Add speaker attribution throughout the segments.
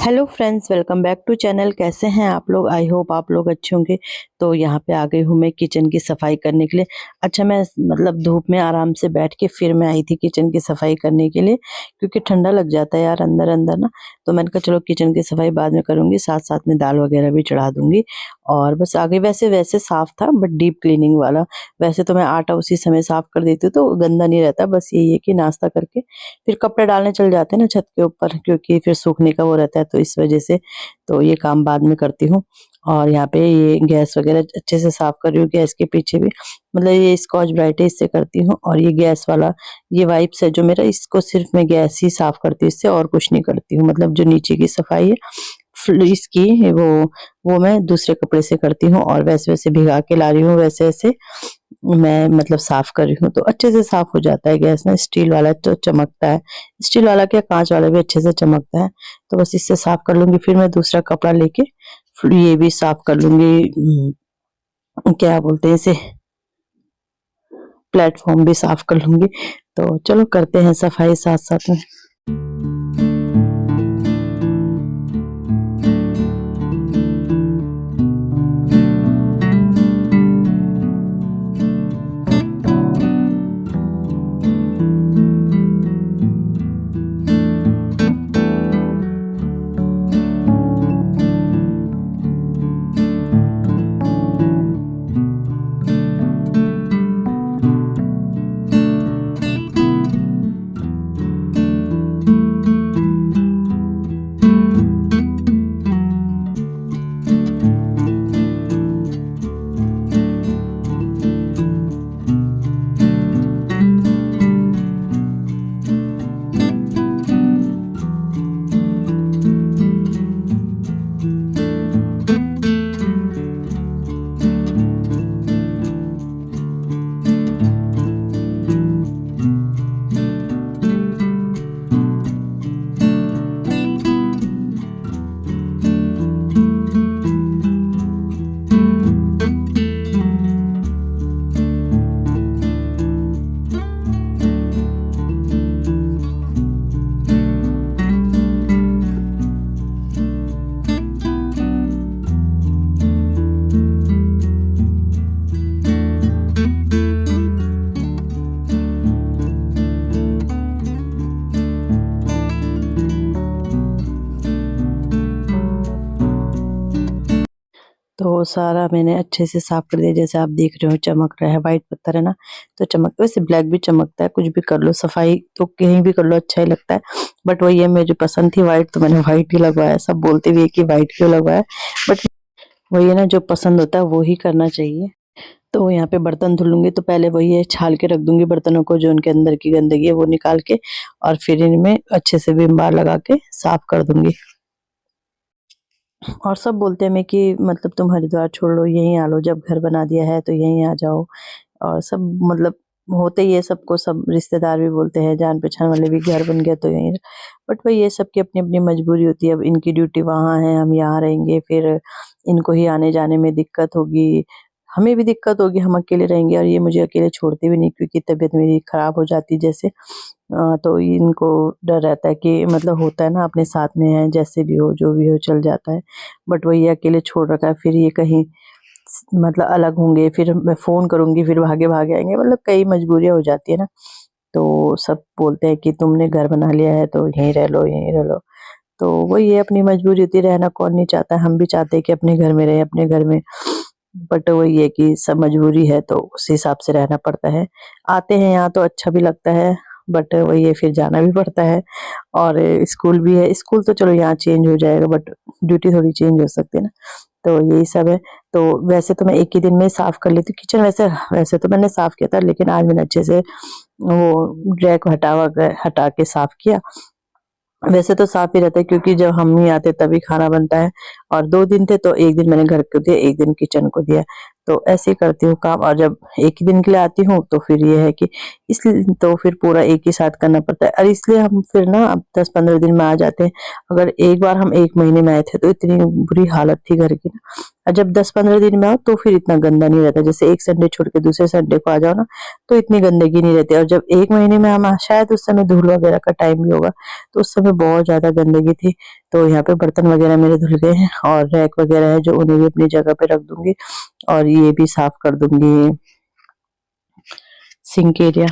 Speaker 1: Hello friends, welcome back to channel. कैसे हैं आप लोग? आई होप आप लोग अच्छे होंगे। तो यहाँ पे आ गई हूँ मैं किचन की सफाई करने के लिए। अच्छा, मैं मतलब धूप में आराम से बैठ के फिर मैं आई थी किचन की सफाई करने के लिए, क्योंकि ठंडा लग जाता है यार अंदर अंदर ना। तो मैंने कहा चलो किचन की सफाई बाद में करूँगी, साथ साथ में दाल वगैरह भी चढ़ा दूँगी। और बस आ गई। वैसे वैसे साफ़ था बट डीप क्लीनिंग वाला। वैसे तो मैं आटा उसी समय साफ़ कर देती हूँ तो गंदा नहीं रहता। बस यही है कि नाश्ता करके फिर कपड़े डालने चल जाते हैं ना छत के ऊपर, क्योंकि फिर सूखने का वो रहता है, तो इस वजह से तो ये काम बाद में करती हूँ। और यहाँ पे ये गैस वगैरह अच्छे से साफ कर रही हूँ। गैस के पीछे भी मतलब ये स्कॉच ब्राइट है, इससे करती हूँ। और ये गैस वाला ये वाइप्स है जो मेरा, इसको सिर्फ मैं गैस ही साफ करती हूँ, इससे और कुछ नहीं करती हूँ। मतलब जो नीचे की सफाई है इसकी वो मैं दूसरे कपड़े से करती हूँ। और वैसे वैसे भिगा के ला रही हूँ, वैसे वैसे मैं मतलब साफ कर रही हूँ, तो अच्छे से साफ हो जाता है। गैस ना स्टील वाला तो चमकता है, स्टील वाला क्या कांच वाला भी अच्छे से चमकता है। तो बस इससे साफ कर लूंगी, फिर मैं दूसरा कपड़ा लेके फिर ये भी साफ कर लूंगी। क्या बोलते हैं इसे, प्लेटफॉर्म भी साफ कर लूंगी। तो चलो करते हैं सफाई साथ साथ में। तो सारा मैंने अच्छे से साफ कर दिया। जैसे आप देख रहे हो चमक रहा है, व्हाइट पत्थर है ना, तो चमक, वैसे ब्लैक भी चमकता है। कुछ भी कर लो सफाई तो कहीं भी कर लो अच्छा ही लगता है। बट वही है, मुझे पसंद थी व्हाइट तो मैंने व्हाइट ही लगवाया। सब बोलते भी है कि व्हाइट क्यों लगवाया, बट वही है ना, जो पसंद होता है वो ही करना चाहिए। तो यहाँ पे बर्तन धुल लूंगी, तो पहले वही है छाल के रख दूंगी बर्तनों को, जो उनके अंदर की गंदगी है वो निकाल के, और फिर इनमें अच्छे से विम बार लगा के साफ कर दूंगी। और सब बोलते हैं मैं कि मतलब तुम हरिद्वार छोड़ लो, यहीं आ लो, जब घर बना दिया है तो यहीं आ जाओ। और सब मतलब होते ही है सबको, सब रिश्तेदार भी बोलते हैं, जान पहचान वाले भी, घर बन गया तो यहीं। बट भाई ये सबकी अपनी अपनी मजबूरी होती है। अब इनकी ड्यूटी वहाँ है, हम यहाँ रहेंगे, फिर इनको ही आने जाने में दिक्कत होगी, हमें भी दिक्कत होगी, हम अकेले रहेंगे। और ये मुझे अकेले छोड़ते भी नहीं, क्योंकि तबीयत मेरी खराब हो जाती जैसे। तो इनको डर रहता है कि मतलब होता है ना अपने साथ में है, जैसे भी हो जो भी हो चल जाता है। बट वही अकेले छोड़ रखा है, फिर ये कहीं मतलब अलग होंगे, फिर मैं फ़ोन करूँगी, फिर भागे भागे आएँगे, मतलब कई मजबूरियाँ हो जाती है ना। तो सब बोलते हैं कि तुमने घर बना लिया है तो यहीं रह लो, यहीं रह लो। तो वही है, अपनी मजबूरी होती है, रहना कौन नहीं चाहता है। हम भी चाहते हैं कि अपने घर में रहें, अपने घर में। बट वही है कि सब मजबूरी है तो उस हिसाब से रहना पड़ता है। आते हैं यहाँ तो अच्छा भी लगता है, बट वही है फिर जाना भी पड़ता है। और स्कूल भी है, स्कूल तो चलो यहाँ चेंज हो जाएगा, बट ड्यूटी थोड़ी चेंज हो सकती है ना। तो यही सब है। तो वैसे तो मैं एक ही दिन में साफ कर लेती हूँ किचन। वैसे वैसे तो मैंने साफ किया था, लेकिन आज मैंने अच्छे से वो रैक हटा के साफ किया। वैसे तो साफ ही रहता है, क्योंकि जब हम नहीं आते तभी खाना बनता है। और 2 दिन थे तो 1 दिन मैंने घर को दिया, 1 दिन किचन को दिया। तो ऐसे ही करती हूँ काम। और जब एक ही दिन के लिए आती हूँ तो फिर ये है कि इसलिए तो फिर पूरा एक ही साथ करना पड़ता है। और इसलिए हम फिर ना अब 10-15 दिन में आ जाते हैं। अगर एक बार हम 1 महीने में आए थे तो इतनी बुरी हालत थी घर की ना, और जब 10-15 दिन में आओ तो फिर इतना गंदा नहीं रहता। जैसे एक संडे छोड़ के दूसरे संडे को आ जाओ ना, तो इतनी गंदगी नहीं रहती। और जब 1 महीने में हम शायद उस समय धूल वगैरह का टाइम भी होगा, तो उस समय बहुत ज़्यादा गंदगी थी। तो यहाँ पे बर्तन वगैरह मेरे धुल गए हैं और रैक वगैरह है जो उन्हें भी अपनी जगह पे रख दूँगी और ये भी साफ कर दूँगी सिंक एरिया।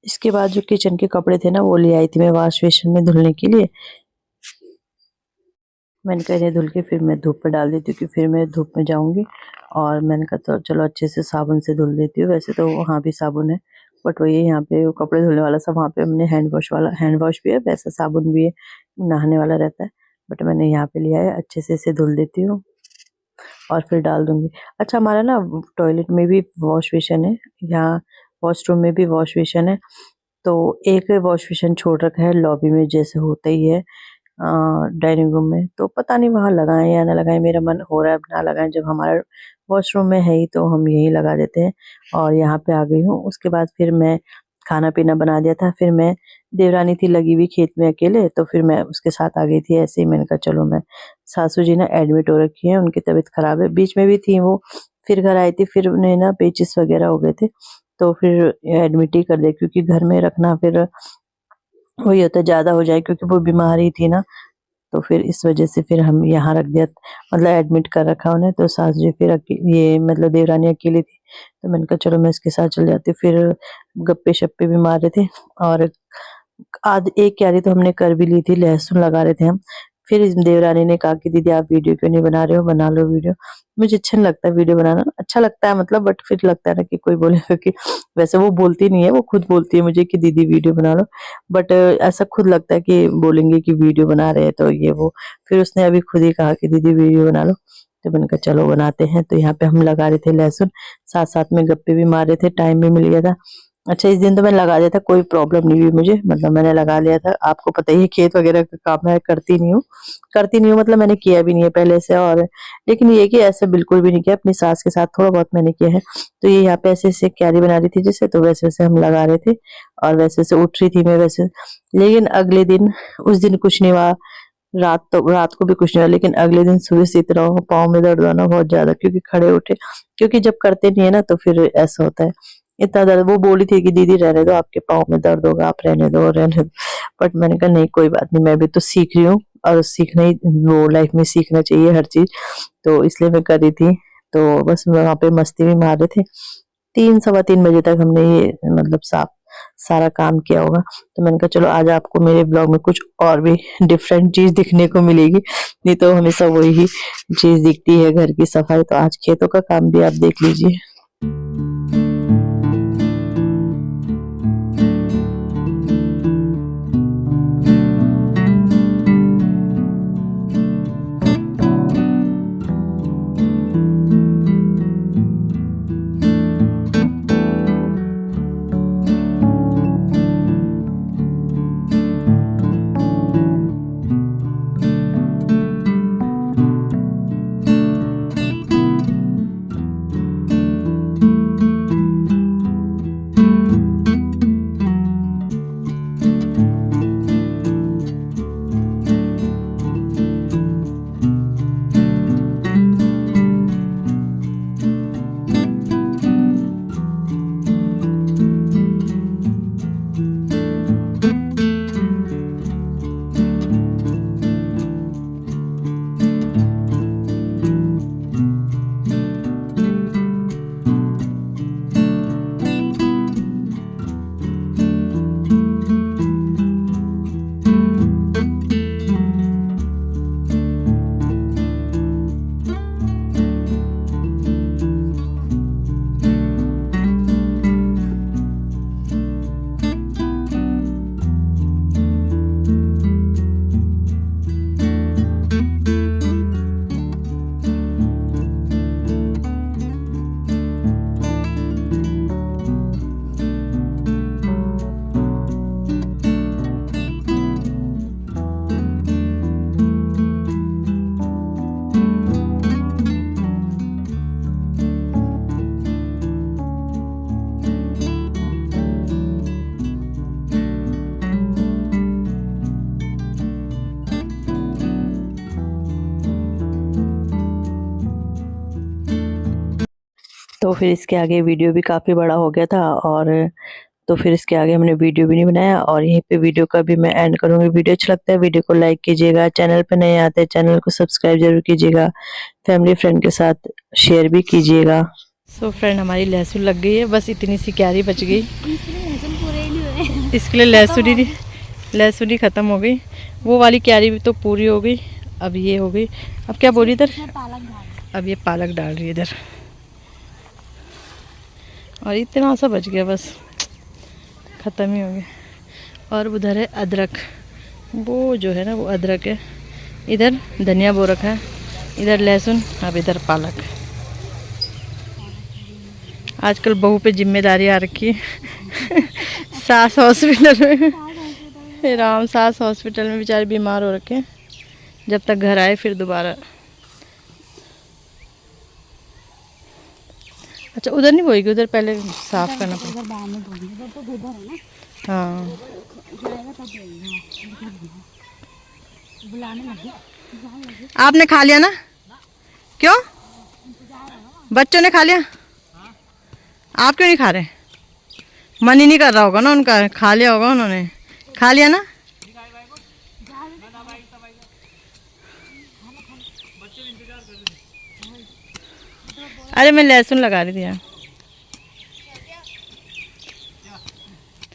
Speaker 1: इसके बाद जो किचन के कपड़े थे ना वो ले आई थी मैं वॉश बेसिन में धुलने के लिए। मैंने कहा इन्हें धुल के फिर मैं धूप पे डाल देती हूँ कि फिर मैं धूप में जाऊंगी। और मैंने कहा तो चलो अच्छे से साबुन से धुल देती हूँ। वैसे तो वहाँ भी साबुन है, बट वही यहाँ पे वो कपड़े धुलने वाला सब वहाँ पे हमने हैंड वॉश भी है, वैसा साबुन भी है, नहाने वाला रहता है, बट मैंने यहाँ पे लिया है। अच्छे से इसे धुल देती हूँ और फिर डाल दूंगी। अच्छा, हमारा ना टॉयलेट में भी वॉश बेसिन है, यहाँ वॉशरूम में भी वॉश बेसिन है। तो एक वॉश बेसिन छोड़ रखा है लॉबी में, जैसे होता ही है डाइनिंग रूम में। तो पता नहीं वहाँ लगाएं या ना लगाएं, मेरा मन हो रहा है ना लगाएं। जब हमारा वॉशरूम में है ही तो हम यही लगा देते हैं। और यहाँ पे आ गई हूँ। उसके बाद फिर मैं खाना पीना बना दिया था। फिर मैं देवरानी थी लगी हुई खेत में अकेले, तो फिर मैं उसके साथ आ गई थी ऐसे ही। मैंने कहा चलो, मैं सासू जी ना एडमिट हो रखी है, उनकी तबीयत खराब है, बीच में भी थी वो, फिर घर आई थी, फिर उन्हें ना पेचिस वगैरह हो गए थे, तो फिर एडमिट ही कर दिया, क्योंकि घर में रखना फिर वही होता है ज़्यादा हो जाए, क्योंकि वो बीमार ही थी ना, तो फिर इस वजह से फिर हम यहाँ रख दिया, मतलब एडमिट कर रखा उन्हें। तो सास जी फिर ये मतलब देवरानी अकेली थी, तो मैंने कहा चलो मैं इसके साथ चल जाती हूँ। फिर गप्पे शप्पे भी मार रहे थे और आज एक क्यारी तो हमने कर भी ली थी, लहसुन लगा रहे थे हम। फिर इस देवरानी ने कहा कि दीदी आप वीडियो क्यों नहीं बना रहे हो, बना लो वीडियो। मुझे अच्छा नहीं लगता वीडियो बनाना, अच्छा लगता है मतलब, बट फिर लगता है ना कि कोई बोलेगा कि, वैसे वो बोलती नहीं है, वो खुद बोलती है मुझे कि दीदी वीडियो बना लो, बट ऐसा खुद लगता है कि बोलेंगे कि वीडियो बना रहे हैं तो ये वो। फिर उसने अभी खुद ही कहा कि दीदी वीडियो बना लो, तो मैंने कहा चलो बनाते हैं। तो यहाँ पे हम लगा रहे थे लहसुन, साथ साथ में गप्पे भी मार रहे थे, टाइम भी मिल गया था। अच्छा, इस दिन तो मैंने लगा दिया था, कोई प्रॉब्लम नहीं हुई मुझे, मतलब मैंने लगा लिया था। आपको पता ही है खेत वगैरह का काम मैं करती नहीं हूँ, मतलब मैंने किया भी नहीं है पहले से। और लेकिन ये कि ऐसे बिल्कुल भी नहीं किया, अपनी सास के साथ थोड़ा बहुत मैंने किया है। तो ये यहाँ पे ऐसे ऐसे क्यारी बना रही थी जैसे, तो वैसे वैसे हम लगा रहे थे और वैसे वैसे उठ रही थी मैं वैसे। लेकिन अगले दिन, उस दिन कुछ नहीं हुआ, रात को भी कुछ नहीं हुआ, लेकिन अगले दिन सुबह से इतना पाँव में दर्द होना बहुत ज्यादा, क्योंकि खड़े उठे, क्योंकि जब करते नहीं है ना तो फिर ऐसा होता है, इतना दर्द। वो बोली थी कि दीदी रहने दो, आपके पाँव में दर्द होगा, आप रहने दो। बट मैंने कहा नहीं कोई बात नहीं, मैं भी तो सीख रही हूँ और सीखना ही, वो लाइफ में सीखना चाहिए हर चीज, तो इसलिए मैं कर रही थी। तो बस वहाँ पे मस्ती भी मार रहे थे। 3 सवा 3 बजे तक हमने ये मतलब सारा काम किया होगा। तो मैंने कहा चलो आज आपको मेरे ब्लॉग में कुछ और भी डिफरेंट चीज दिखने को मिलेगी, नहीं तो हमेशा वही चीज दिखती है, घर की सफाई। तो आज खेतों का काम भी आप देख लीजिए। तो फिर इसके आगे वीडियो भी काफ़ी बड़ा हो गया था, और तो फिर इसके आगे हमने वीडियो भी नहीं बनाया, और यहीं पे वीडियो का भी मैं एंड करूँगी। वीडियो अच्छा लगता है वीडियो को लाइक कीजिएगा, चैनल पे नए आते हैं चैनल को सब्सक्राइब जरूर कीजिएगा, फैमिली फ्रेंड के साथ शेयर भी कीजिएगा। सो फ्रेंड, हमारी लहसुन लग गई है, बस इतनी सी क्यारी बच गई। इसके लिए लहसुन ही ख़त्म हो गई। वो वाली क्यारी भी तो पूरी हो गई, अब ये हो गई। अब क्या बोली इधर, अब ये पालक डाल रही है इधर, और इतना सा बच गया, बस ख़त्म ही हो गया। और उधर है अदरक, वो जो है ना वो अदरक है। इधर धनिया बो रखा है, इधर लहसुन, अब इधर पालक। आजकल बहू पे जिम्मेदारी आ रखी है। सास हॉस्पिटल में, राम सास हॉस्पिटल में बेचारे बीमार हो रखे हैं, जब तक घर आए फिर दोबारा। अच्छा, उधर नहीं बोएगी, उधर पहले साफ करना पड़ेगा। हाँ, आपने खा लिया ना? क्यों, बच्चों ने खा लिया? आप क्यों नहीं खा रहे? मन ही नहीं कर रहा होगा ना उनका, खा लिया होगा उन्होंने। खा लिया ना? अरे मैं लहसुन लगा रही थी यार।